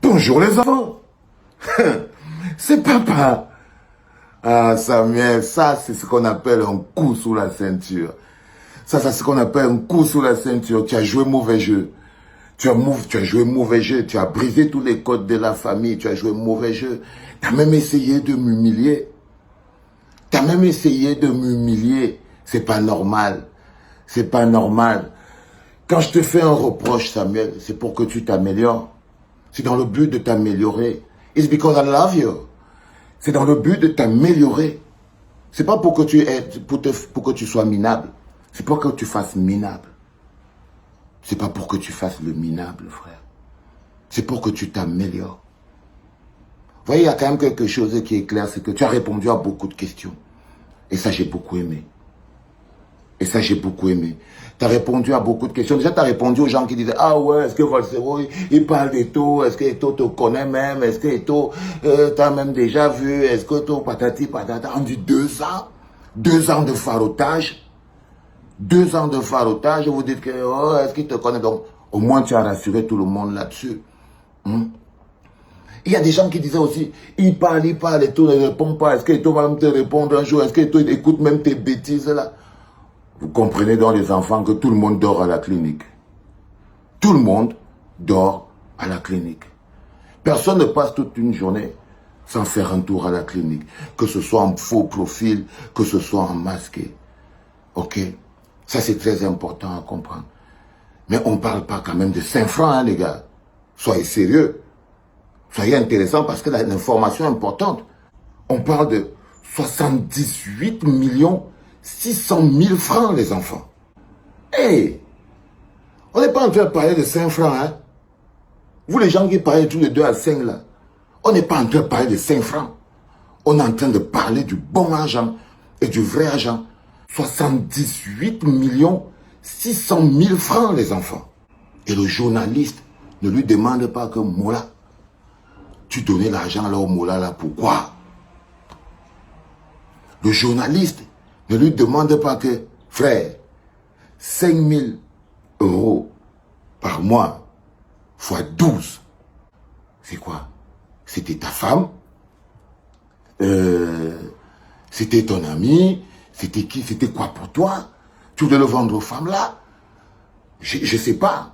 Bonjour les enfants. C'est papa. Ah Samuel, ça c'est ce qu'on appelle un coup sous la ceinture. Ça c'est ce qu'on appelle un coup sous la ceinture. Tu as joué mauvais jeu. Tu as joué mauvais jeu. Tu as brisé tous les codes de la famille. Tu as joué mauvais jeu. Tu as même essayé de m'humilier. Tu as même essayé de m'humilier. C'est pas normal. C'est pas normal. Quand je te fais un reproche, Samuel, c'est pour que tu t'améliores. C'est dans le but de t'améliorer. It's because I love you. C'est dans le but de t'améliorer. C'est pas pour que pour que tu sois minable. C'est pour que tu fasses minable. C'est pas pour que tu fasses le minable, frère. C'est pour que tu t'améliores. Vous voyez, il y a quand même quelque chose qui est clair, c'est que tu as répondu à beaucoup de questions. Et ça, j'ai beaucoup aimé. Et ça, j'ai beaucoup aimé. Tu as répondu à beaucoup de questions. Déjà, tu as répondu aux gens qui disaient, ah ouais, est-ce que Volcero, il parle d'Eto? Est-ce que Eto te connaît même? Est-ce que Eto, t'as même déjà vu? Est-ce que Eto, patati, patata, on dit 2 ans? 2 ans de farotage? 2 ans de farotage, vous dites que, oh, est-ce qu'il te connaît? Donc, au moins, tu as rassuré tout le monde là-dessus. Il y a des gens qui disaient aussi, il parle, Eto ne répond pas. Est-ce que Eto va même te répondre un jour? Est-ce que Eto écoute même tes bêtises là? Vous comprenez donc les enfants que tout le monde dort à la clinique. Tout le monde dort à la clinique. Personne ne passe toute une journée sans faire un tour à la clinique. Que ce soit en faux profil, que ce soit en masqué. Ok? Ça c'est très important à comprendre. Mais on ne parle pas quand même de 5 francs, hein, les gars. Soyez sérieux. Soyez intéressants parce que l'information est importante. On parle de 78 600 000 francs, les enfants. Hey! On n'est pas en train de parler de 5 francs, hein? Vous, les gens qui parlent tous les 2 à 5, là, on n'est pas en train de parler de 5 francs. On est en train de parler du bon argent et du vrai argent. 78 600 000 francs, les enfants. Et le journaliste ne lui demande pas que, Mola, tu donnais l'argent là au Mola, là, pourquoi? Le journaliste ne lui demande pas que, frère, 5 000 € par mois, fois 12, c'est quoi? C'était ta femme? C'était ton ami? C'était qui? C'était quoi pour toi? Tu voulais le vendre aux femmes là? Je sais pas.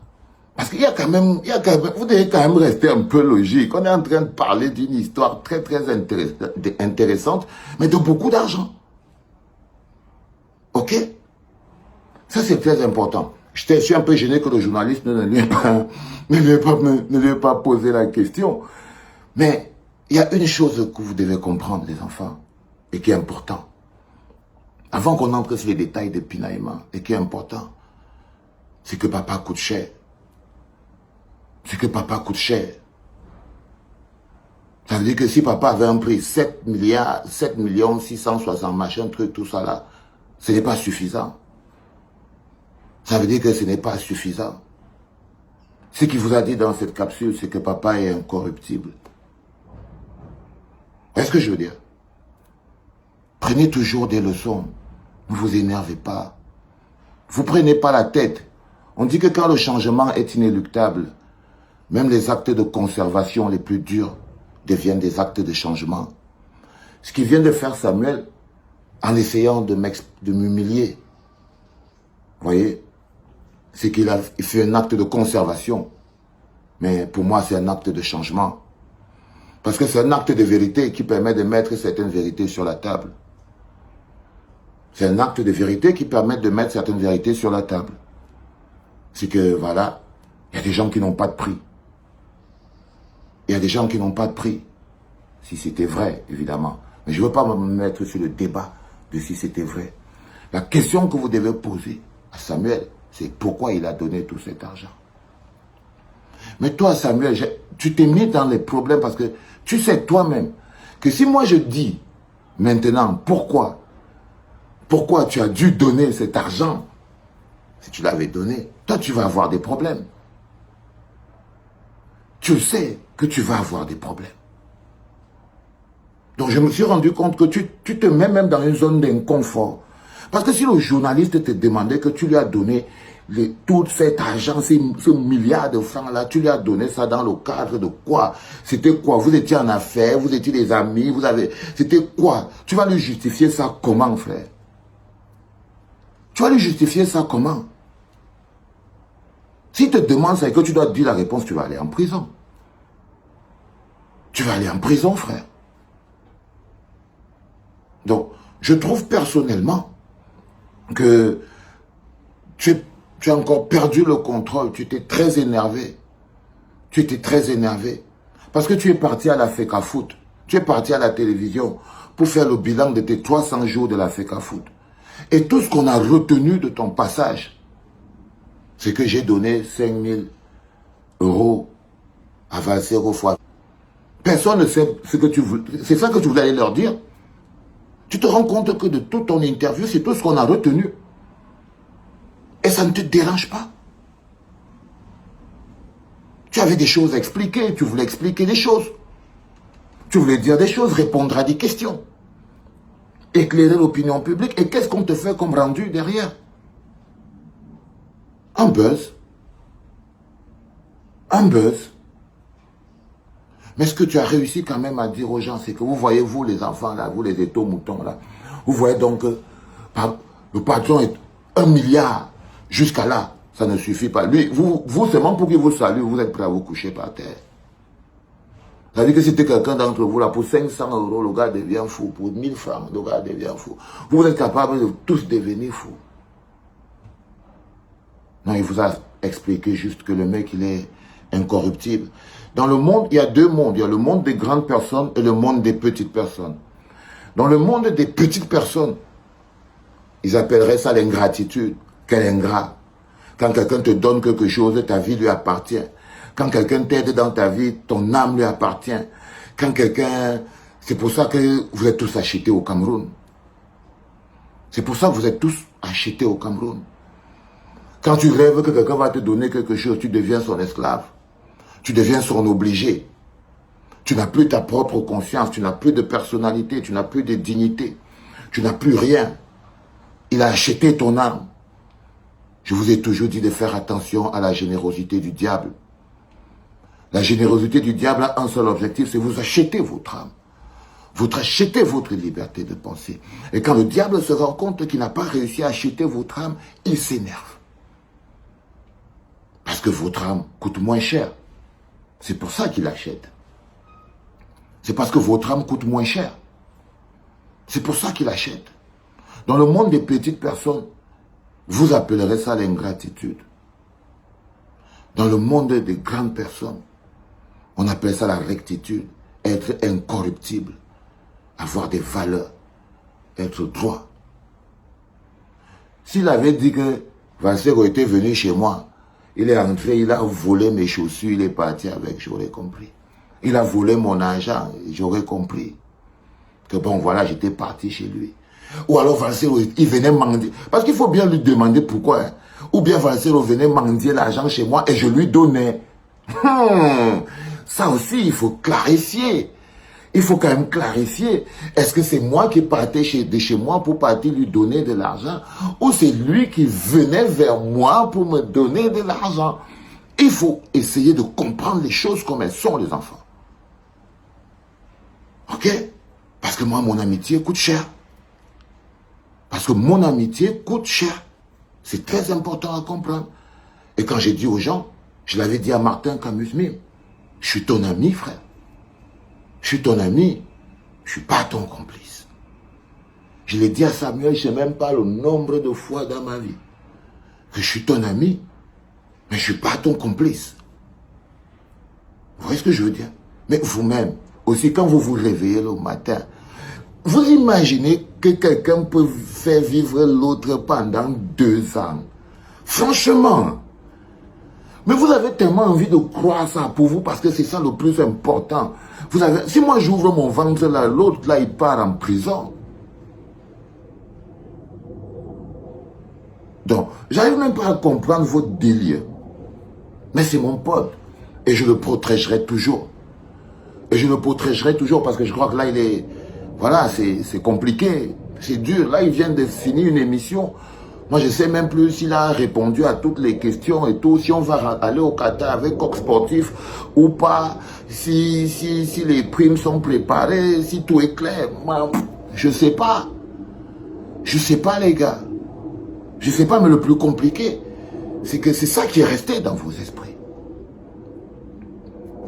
Parce qu'il y a quand même, vous devez quand même rester un peu logique. On est en train de parler d'une histoire très intéressante, mais de beaucoup d'argent. Ok? Ça, c'est très important. Je suis un peu gêné que le journaliste ne lui ait pas posé la question. Mais il y a une chose que vous devez comprendre, les enfants, et qui est important. Avant qu'on entre sur les détails de pinaillement, et qui est important, c'est que papa coûte cher. C'est que papa coûte cher. Ça veut dire que si papa avait un prix 7 millions 660, machin, truc, tout ça là, ce n'est pas suffisant. Ça veut dire que ce n'est pas suffisant. Ce qu'il vous a dit dans cette capsule, c'est que papa est incorruptible. Est-ce que je veux dire? Prenez toujours des leçons. Ne vous énervez pas. Vous prenez pas la tête. On dit que quand le changement est inéluctable, même les actes de conservation les plus durs deviennent des actes de changement. Ce qu'il vient de faire Samuel, en essayant de m'humilier, vous voyez, c'est qu'il fait un acte de conservation. Mais pour moi, c'est un acte de changement. Parce que c'est un acte de vérité qui permet de mettre certaines vérités sur la table. C'est un acte de vérité qui permet de mettre certaines vérités sur la table. C'est que, voilà, il y a des gens qui n'ont pas de prix. Il y a des gens qui n'ont pas de prix. Si c'était vrai, évidemment. Mais je ne veux pas me mettre sur le débat de si c'était vrai. La question que vous devez poser à Samuel, c'est pourquoi il a donné tout cet argent. Mais toi, Samuel, tu t'es mis dans les problèmes parce que tu sais toi-même que si moi je dis maintenant pourquoi tu as dû donner cet argent, si tu l'avais donné, toi tu vas avoir des problèmes. Tu sais que tu vas avoir des problèmes. Donc je me suis rendu compte que tu te mets même dans une zone d'inconfort. Parce que si le journaliste te demandait que tu lui as donné tout cet argent, ce milliard de francs-là, tu lui as donné ça dans le cadre de quoi? C'était quoi? Vous étiez en affaires, vous étiez des amis, c'était quoi? Tu vas lui justifier ça comment, frère? Tu vas lui justifier ça comment? S'il te demande ça et que tu dois te dire la réponse, tu vas aller en prison. Tu vas aller en prison, frère. Donc, je trouve personnellement que tu as encore perdu le contrôle. Tu étais très énervé. Tu étais très énervé. Parce que tu es parti à la FECAFOOT. Tu es parti à la télévision pour faire le bilan de tes 300 jours de la FECAFOOT. Et tout ce qu'on a retenu de ton passage, c'est que j'ai donné 5 000 € à Valsero fois. Personne ne sait ce que tu veux. C'est ça que tu voulais aller leur dire. Tu te rends compte que de toute ton interview, c'est tout ce qu'on a retenu. Et ça ne te dérange pas. Tu avais des choses à expliquer, tu voulais expliquer des choses. Tu voulais dire des choses, répondre à des questions. Éclairer l'opinion publique. Et qu'est-ce qu'on te fait comme rendu derrière? Un buzz. Un buzz. Mais ce que tu as réussi quand même à dire aux gens, c'est que vous voyez, vous les enfants là, vous les étaux moutons là, vous voyez donc que le patron est 1 milliard jusqu'à là, ça ne suffit pas. Lui, vous seulement pour qu'il vous salue, vous êtes prêt à vous coucher par terre. Ça veut dire que c'était quelqu'un d'entre vous là, pour 500 €, le gars devient fou. Pour 1000 francs, le gars devient fou. Vous êtes capable de tous devenir fous. Non, il vous a expliqué juste que le mec, il est incorruptible. Dans le monde, il y a deux mondes. Il y a le monde des grandes personnes et le monde des petites personnes. Dans le monde des petites personnes, ils appelleraient ça l'ingratitude. Quel ingrat. Quand quelqu'un te donne quelque chose, ta vie lui appartient. Quand quelqu'un t'aide dans ta vie, ton âme lui appartient. Quand quelqu'un... C'est pour ça que vous êtes tous achetés au Cameroun. C'est pour ça que vous êtes tous achetés au Cameroun. Quand tu rêves que quelqu'un va te donner quelque chose, tu deviens son esclave. Tu deviens son obligé. Tu n'as plus ta propre conscience, tu n'as plus de personnalité, tu n'as plus de dignité. Tu n'as plus rien. Il a acheté ton âme. Je vous ai toujours dit de faire attention à la générosité du diable. La générosité du diable a un seul objectif, c'est vous acheter votre âme. Vous achetez votre liberté de penser. Et quand le diable se rend compte qu'il n'a pas réussi à acheter votre âme, il s'énerve. Parce que votre âme coûte moins cher. C'est pour ça qu'il achète. C'est parce que votre âme coûte moins cher. C'est pour ça qu'il achète. Dans le monde des petites personnes, vous appellerez ça l'ingratitude. Dans le monde des grandes personnes, on appelle ça la rectitude, être incorruptible, avoir des valeurs, être droit. S'il avait dit que Valsero était venu chez moi, il est entré, il a volé mes chaussures, il est parti avec, j'aurais compris. Il a volé mon argent, j'aurais compris. Que bon, voilà, j'étais parti chez lui. Ou alors Valsero, il venait mendier. Parce qu'il faut bien lui demander pourquoi. Hein. Ou bien Valsero venait mendier l'argent chez moi et je lui donnais. Ça aussi, il faut clarifier. Il faut quand même clarifier. Est-ce que c'est moi qui partais de chez moi pour partir lui donner de l'argent? Ou c'est lui qui venait vers moi pour me donner de l'argent? Il faut essayer de comprendre les choses comme elles sont, les enfants. Ok? Parce que moi, mon amitié coûte cher. Parce que mon amitié coûte cher. C'est très important à comprendre. Et quand j'ai dit aux gens, je l'avais dit à Martin Camus-Mime, je suis ton ami, frère. Je suis ton ami, je ne suis pas ton complice. Je l'ai dit à Samuel, je ne sais même pas le nombre de fois dans ma vie que je suis ton ami, mais je ne suis pas ton complice. Vous voyez ce que je veux dire? Mais vous-même, aussi quand vous vous réveillez le matin, vous imaginez que quelqu'un peut faire vivre l'autre pendant 2 ans? Franchement. Mais vous avez tellement envie de croire ça pour vous parce que c'est ça le plus important. Vous avez, si moi j'ouvre mon ventre là, l'autre là il part en prison. Donc, j'arrive même pas à comprendre votre délire. Mais c'est mon pote. Et je le protégerai toujours. Et je le protégerai toujours parce que je crois que là il est... Voilà, c'est compliqué. C'est dur. Là il vient de finir une émission. Moi, je ne sais même plus s'il a répondu à toutes les questions et tout, si on va aller au Qatar avec Coq Sportif ou pas, si les primes sont préparées, si tout est clair. Moi, je ne sais pas. Je ne sais pas, les gars. Je ne sais pas, mais le plus compliqué, c'est que c'est ça qui est resté dans vos esprits.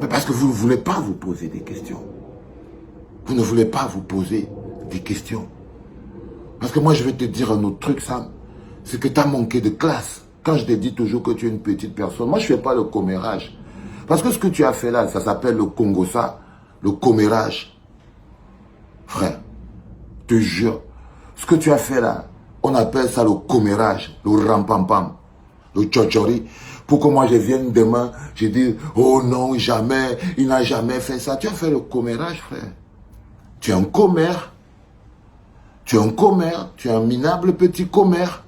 Mais parce que vous ne voulez pas vous poser des questions. Vous ne voulez pas vous poser des questions. Parce que moi, je vais te dire un autre truc, Sam. C'est que tu as manqué de classe. Quand je te dis toujours que tu es une petite personne, moi, je ne fais pas le commérage. Parce que ce que tu as fait là, ça s'appelle le Congossa, le commérage. Frère, je te jure, ce que tu as fait là, on appelle ça le commérage, le rampampam, le tchotchori. Pour que moi je vienne demain, je dis, oh non, jamais, il n'a jamais fait ça. Tu as fait le commérage, frère. Tu es un commère. Tu es un commère, tu es un minable petit commère.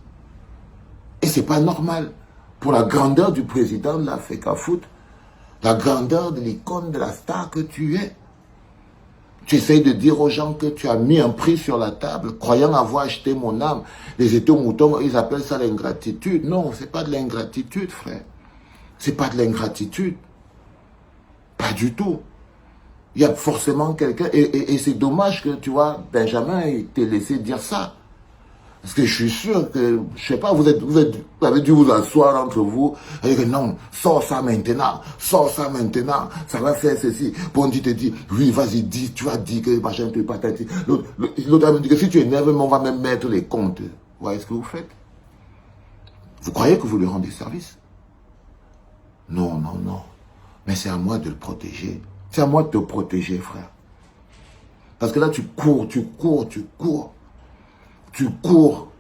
Et c'est pas normal. Pour la grandeur du président de l'Africa Foot, la grandeur de l'icône de la star que tu es, tu essayes de dire aux gens que tu as mis un prix sur la table, croyant avoir acheté mon âme. Les étos-moutons, ils appellent ça l'ingratitude. Non, c'est pas de l'ingratitude, frère. C'est pas de l'ingratitude. Pas du tout. Il y a forcément quelqu'un, et c'est dommage que, tu vois, Benjamin t'ait laissé dire ça. Parce que je suis sûr que, je sais pas, vous avez dû vous asseoir entre vous, et dire non, sors ça maintenant, ça va faire ceci. Bondi te dit, oui, vas-y, dis, tu as dit que machin, tu es pas tête. L'autre me dit que si tu es énervé, on va même mettre les comptes. Vous voyez ce que vous faites? Vous croyez que vous lui rendez service? Non, non, non. Mais c'est à moi de le protéger. C'est à moi de te protéger, frère. Parce que là, tu cours. Tu cours.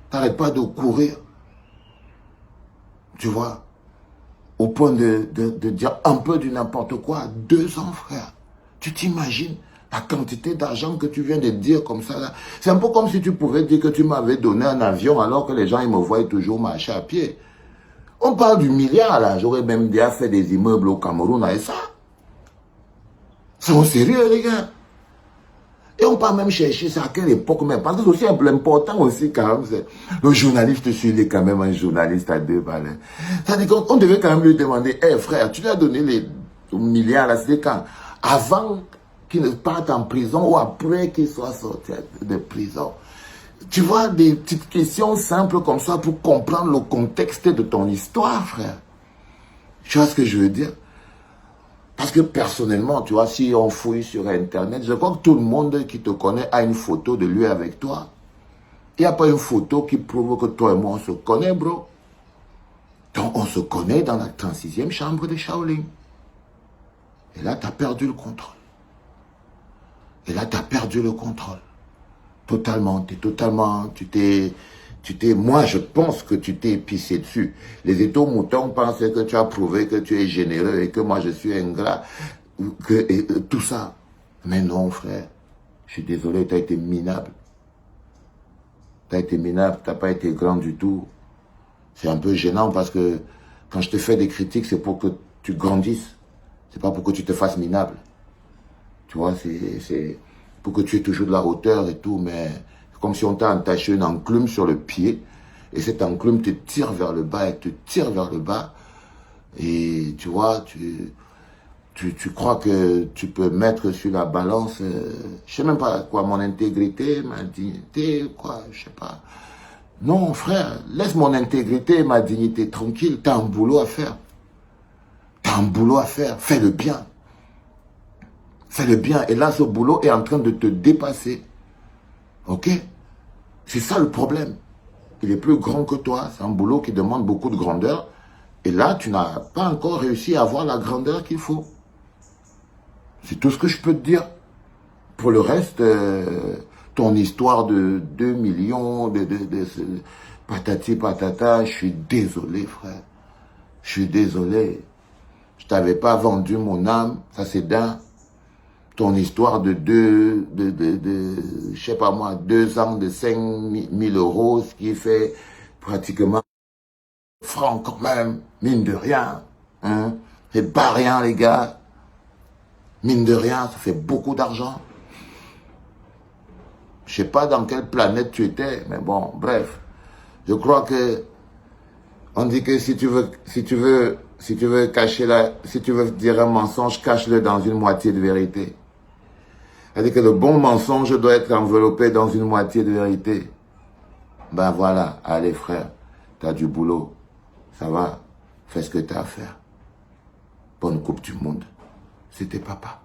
T'arrêtes pas de courir. Tu vois? Au point de dire un peu du n'importe quoi à 2 ans, frère. Tu t'imagines la quantité d'argent que tu viens de dire comme ça, là? C'est un peu comme si tu pouvais dire que tu m'avais donné un avion alors que les gens, ils me voyaient toujours marcher à pied. On parle du milliard, là. J'aurais même déjà fait des immeubles au Cameroun avec ça. C'est sérieux, les gars. Et on peut même chercher ça à quelle époque même. Parce que c'est aussi important aussi quand même. Le journaliste, il est quand même un journaliste à 2 balles. C'est-à-dire qu'on devait quand même lui demander, hé frère, tu lui as donné les milliards là, c'était quand? Avant qu'il ne parte en prison ou après qu'il soit sorti de prison. Tu vois, des petites questions simples comme ça pour comprendre le contexte de ton histoire, frère. Tu vois ce que je veux dire? Parce que personnellement, tu vois, si on fouille sur Internet, je crois que tout le monde qui te connaît a une photo de lui avec toi. Il n'y a pas une photo qui prouve que toi et moi, on se connaît, bro. Donc, on se connaît dans la 36e chambre de Shaolin. Et là, tu as perdu le contrôle. Totalement, moi, je pense que tu t'es pissé dessus. Les étos-moutons pensaient que tu as prouvé que tu es généreux et que moi, je suis ingrat, et tout ça. Mais non, frère, je suis désolé, tu as été minable. Tu n'as pas été grand du tout. C'est un peu gênant parce que quand je te fais des critiques, c'est pour que tu grandisses. C'est pas pour que tu te fasses minable. Tu vois, c'est pour que tu aies toujours de la hauteur et tout, mais c'est comme si on t'a attaché une enclume sur le pied, et cette enclume te tire vers le bas, et tu vois, tu crois que tu peux mettre sur la balance, je sais même pas quoi, mon intégrité, ma dignité, quoi, je sais pas. Non, frère, laisse mon intégrité et ma dignité tranquille, t'as un boulot à faire. Fais le bien. Fais le bien. Et là, ce boulot est en train de te dépasser. Ok? C'est ça le problème. Il est plus grand que toi. C'est un boulot qui demande beaucoup de grandeur. Et là, tu n'as pas encore réussi à avoir la grandeur qu'il faut. C'est tout ce que je peux te dire. Pour le reste, ton histoire de 2 millions, patati patata, je suis désolé, frère. Je suis désolé. Je t'avais pas vendu mon âme, ça c'est d'un. Ton histoire de je sais pas moi, 2 ans de 5 000 euros, ce qui fait pratiquement francs quand même, mine de rien. Hein? C'est pas rien, les gars. Mine de rien, ça fait beaucoup d'argent. Je sais pas dans quelle planète tu étais, mais bon, bref. Je crois que on dit que si tu veux dire un mensonge, cache-le dans une moitié de vérité. C'est-à-dire que le bon mensonge doit être enveloppé dans une moitié de vérité. Ben voilà, allez frère, t'as du boulot, ça va, fais ce que t'as à faire. Bonne Coupe du Monde, c'était papa.